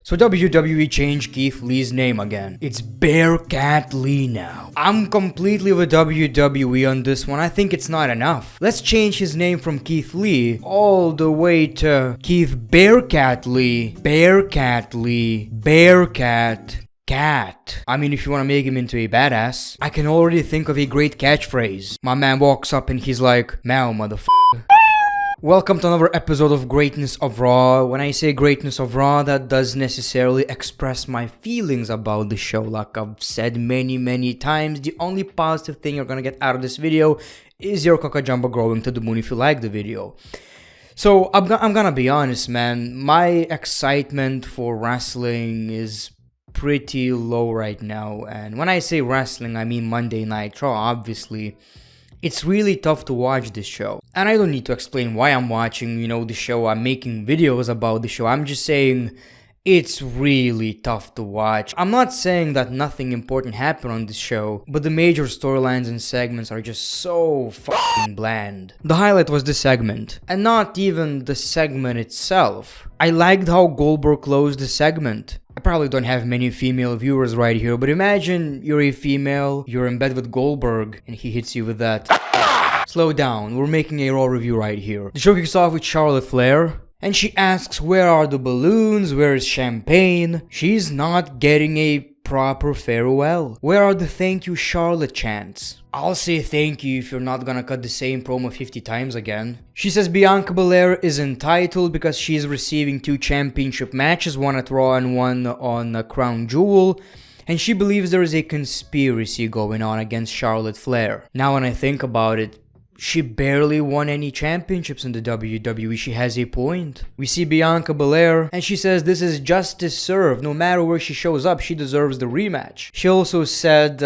So WWE changed Keith Lee's name again. It's Bearcat Lee now. I'm completely with WWE on this one. I think it's not enough. Let's change his name from Keith Lee all the way to Keith Bearcat Lee. Bearcat Lee. Bearcat Cat. I mean, if you want to make him into a badass, I can already think of a great catchphrase. My man walks up and he's like, "Meow, motherfucker." Welcome to another episode of Greatness of Raw. When I say Greatness of Raw, that doesn't necessarily express my feelings about the show. Like I've said many times, the only positive thing you're gonna get out of this video is your coca-jumbo growing to the moon if you like the video. So I'm gonna be honest, man. My excitement for wrestling is pretty low right now. And when I say wrestling, I mean Monday Night Raw, obviously. It's really tough to watch this show. And I don't need to explain why I'm watching, the show. I'm making videos about the show. I'm just saying it's really tough to watch. I'm not saying that nothing important happened on this show, but the major storylines and segments are just so fucking bland. The highlight was the segment, and not even the segment itself. I liked how Goldberg closed the segment. I probably don't have many female viewers right here, but imagine you're a female, you're in bed with Goldberg, and he hits you with that. Slow down, we're making a Raw review right here. The show kicks off with Charlotte Flair, and she asks, where are the balloons, where is champagne? She's not getting a proper farewell. Where are the thank you Charlotte chants? I'll say thank you if you're not gonna cut the same promo 50 times again. She says Bianca Belair is entitled because she's receiving 2 championship matches, one at Raw and one on Crown Jewel, and she believes there is a conspiracy going on against Charlotte Flair. Now when I think about it, she barely won any championships in the WWE. She has a point. We see Bianca Belair, and she says this is justice served. No matter where she shows up, she deserves the rematch. She also said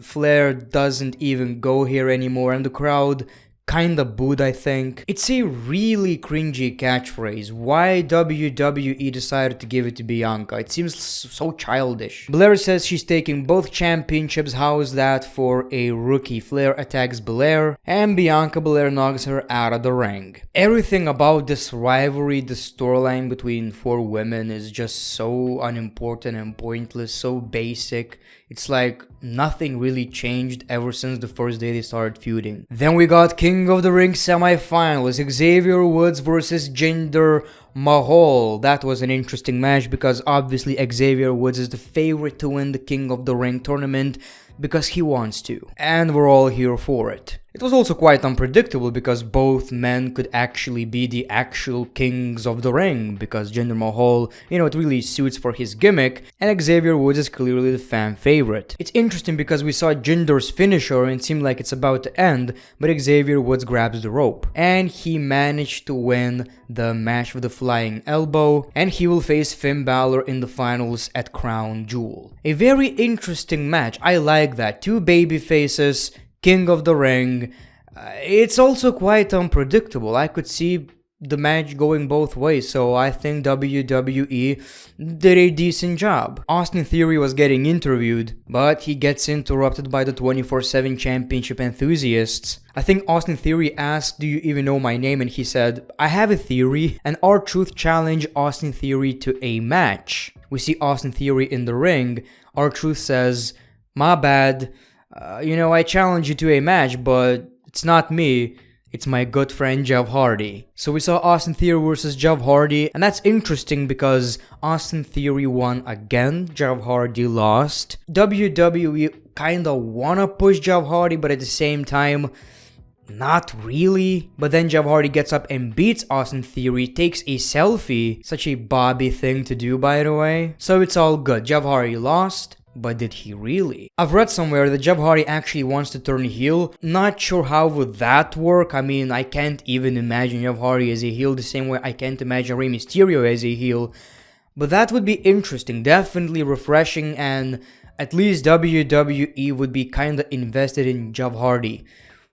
Flair doesn't even go here anymore, and the crowd kinda booed, I think. It's a really cringy catchphrase. Why WWE decided to give it to Bianca? It seems so childish. Belair says she's taking both championships. How's that for a rookie? Flair attacks Belair, and Bianca Belair knocks her out of the ring. Everything about this rivalry, the storyline between 4 women is just so unimportant and pointless, so basic. It's like nothing really changed ever since the first day they started feuding. Then we got King of the Ring semi-finals, Xavier Woods versus Jinder Mahal. That was an interesting match because obviously Xavier Woods is the favorite to win the King of the Ring tournament because he wants to, and we're all here for it. It was also quite unpredictable because both men could actually be the actual kings of the ring, because Jinder Mahal, it really suits for his gimmick, and Xavier Woods is clearly the fan favorite. It's interesting because we saw Jinder's finisher and it seemed like it's about to end, but Xavier Woods grabs the rope, and he managed to win the match with a flying elbow, and he will face Finn Balor in the finals at Crown Jewel. A very interesting match. I like that. 2 baby faces, King of the Ring. It's also quite unpredictable. I could see the match going both ways, so I think WWE did a decent job. Austin Theory was getting interviewed, but he gets interrupted by the 24/7 championship enthusiasts. I think Austin Theory asked, "Do you even know my name?" and he said, "I have a theory," and R-Truth challenged Austin Theory to a match. We see Austin Theory in the ring. R-Truth says, "My bad, I challenge you to a match, but it's not me. It's my good friend Jeff Hardy." So we saw Austin Theory versus Jeff Hardy, and that's interesting because Austin Theory won again, Jeff Hardy lost. WWE kinda wanna push Jeff Hardy, but at the same time, not really. But then Jeff Hardy gets up and beats Austin Theory, takes a selfie. Such a Bobby thing to do, by the way. So it's all good. Jeff Hardy lost. But did he really? I've read somewhere that Jeff Hardy actually wants to turn heel. Not sure how would that work. I mean, I can't even imagine Jeff Hardy as a heel the same way I can't imagine Rey Mysterio as a heel. But that would be interesting, definitely refreshing, and at least WWE would be kinda invested in Jeff Hardy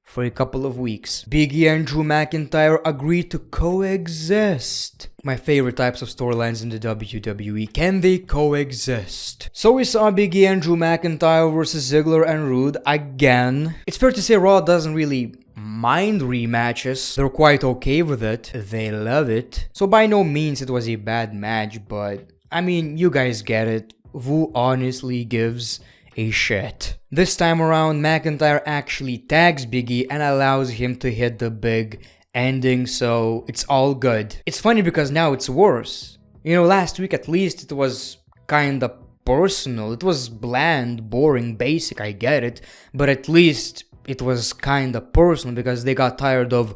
for a couple of weeks. Big E and Drew McIntyre agreed to coexist. My favorite types of storylines in the WWE. Can they coexist? So we saw Big E and Drew McIntyre versus Ziggler and Rude again. It's fair to say Raw doesn't really mind rematches. They're quite okay with it. They love it. So by no means it was a bad match, but I mean, you guys get it. Who honestly gives a shit? This time around, McIntyre actually tags Big E and allows him to hit the big ending, so it's all good. It's funny because now it's worse. You know, last week at least it was kinda personal. It was bland, boring, basic, I get it. But at least it was kinda personal because they got tired of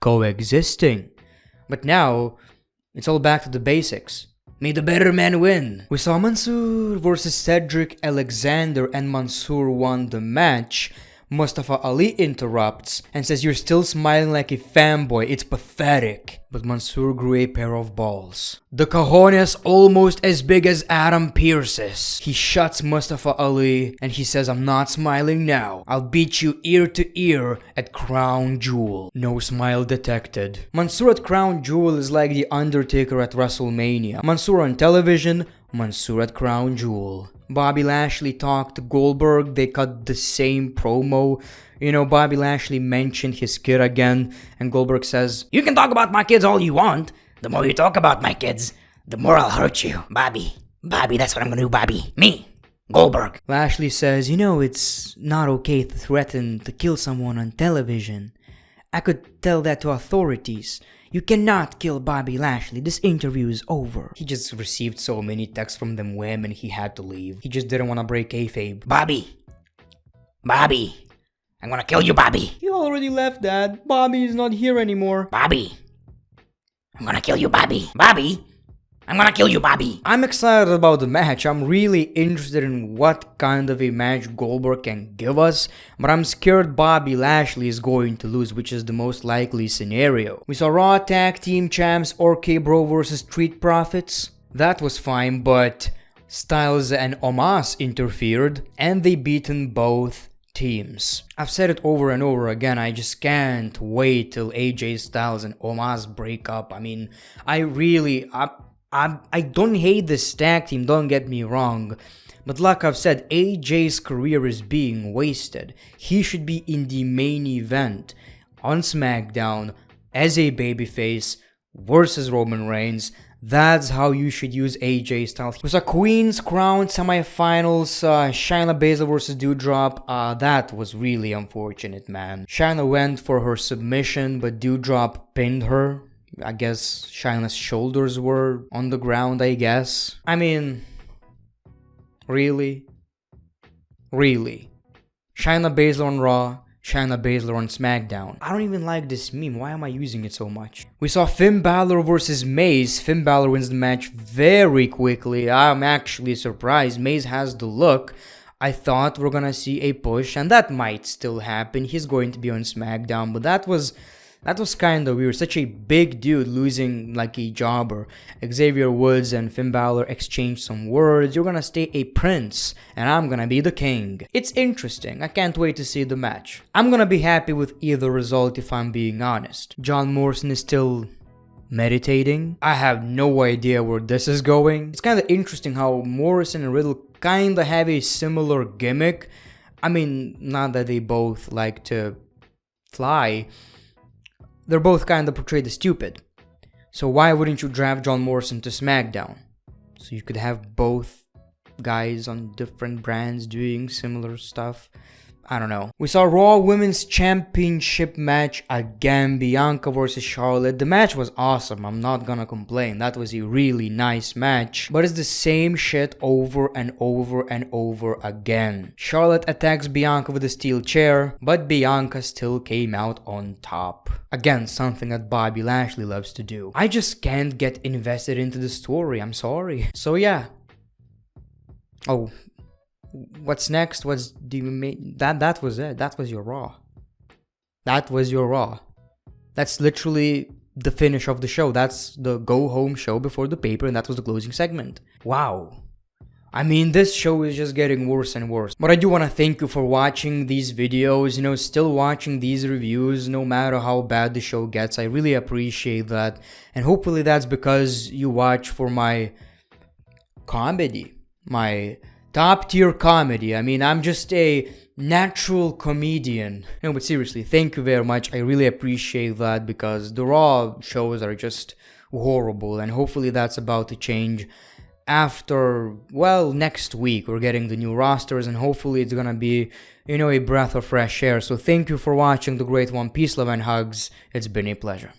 coexisting. But now, it's all back to the basics. May the better man win. We saw Mansoor versus Cedric Alexander, and Mansoor won the match. Mustafa Ali interrupts and says, "You're still smiling like a fanboy, it's pathetic." But Mansoor grew a pair of balls. The cojones almost as big as Adam Pearce's. He shuts Mustafa Ali and he says, "I'm not smiling now. I'll beat you ear to ear at Crown Jewel." No smile detected. Mansoor at Crown Jewel is like The Undertaker at WrestleMania. Mansoor on television, Mansoor at Crown Jewel. Bobby Lashley talked to Goldberg, they cut the same promo. You know, Bobby Lashley mentioned his kid again, and Goldberg says, "You can talk about my kids all you want. The more you talk about my kids, the more I'll hurt you. Bobby, that's what I'm gonna do, Bobby. Me, Goldberg." Lashley says, "You know, it's not okay to threaten to kill someone on television. I could tell that to authorities. You cannot kill Bobby Lashley. This interview is over." He just received so many texts from them women he had to leave. He just didn't want to break kayfabe. Bobby, I'm gonna kill you, Bobby. You already left, Dad. Bobby is not here anymore. Bobby, I'm gonna kill you, Bobby. I'm gonna kill you, Bobby. I'm excited about the match. I'm really interested in what kind of a match Goldberg can give us, but I'm scared Bobby Lashley is going to lose, which is the most likely scenario. We saw Raw Tag Team Champs RK Bro versus Street Profits. That was fine, but Styles and Omos interfered, and they beaten both teams. I've said it over and over again, I just can't wait till AJ Styles and Omos break up. I mean, I don't hate this tag team, don't get me wrong, but like I've said, AJ's career is being wasted. He should be in the main event on SmackDown as a babyface versus Roman Reigns. That's how you should use AJ Styles. It was a Queen's Crown semifinals, Shayna Baszler versus Doudrop. That was really unfortunate, man. Shayna went for her submission, but Doudrop pinned her. I guess Shayna's shoulders were on the ground, I guess. I mean, really? Shayna Baszler on Raw, Shayna Baszler on SmackDown. I don't even like this meme, why am I using it so much? We saw Finn Balor versus Maze. Finn Balor wins the match very quickly. I'm actually surprised. Maze has the look. I thought we're gonna see a push, and that might still happen. He's going to be on SmackDown, but that was kinda weird. Such a big dude losing like a jobber. Xavier Woods and Finn Balor exchanged some words. "You're gonna stay a prince, and I'm gonna be the king." It's interesting. I can't wait to see the match. I'm gonna be happy with either result if I'm being honest. John Morrison is still meditating. I have no idea where this is going. It's kinda interesting how Morrison and Riddle kinda have a similar gimmick. I mean, not that they both like to fly. They're both kind of portrayed as stupid. So why wouldn't you draft John Morrison to SmackDown? So you could have both guys on different brands doing similar stuff. I don't know. We saw Raw Women's Championship match again, Bianca versus Charlotte. The match was awesome, I'm not gonna complain. That was a really nice match. But it's the same shit over and over and over again. Charlotte attacks Bianca with a steel chair, but Bianca still came out on top. Again, something that Bobby Lashley loves to do. I just can't get invested into the story, I'm sorry. So yeah. Oh. What's next? What's the that was it. That was your Raw. That was your Raw. That's literally the finish of the show. That's the go home show before the paper, and that was the closing segment. Wow. I mean, this show is just getting worse and worse. But I do want to thank you for watching these videos, you know, still watching these reviews, no matter how bad the show gets. I really appreciate that. And hopefully that's because you watch for my comedy, my top tier comedy. I mean, I'm just a natural comedian. No, but seriously, thank you very much. I really appreciate that because the Raw shows are just horrible, and hopefully that's about to change after, well, next week we're getting the new rosters, and hopefully it's gonna be, a breath of fresh air. So thank you for watching The Great One. Peace, love, and hugs. It's been a pleasure.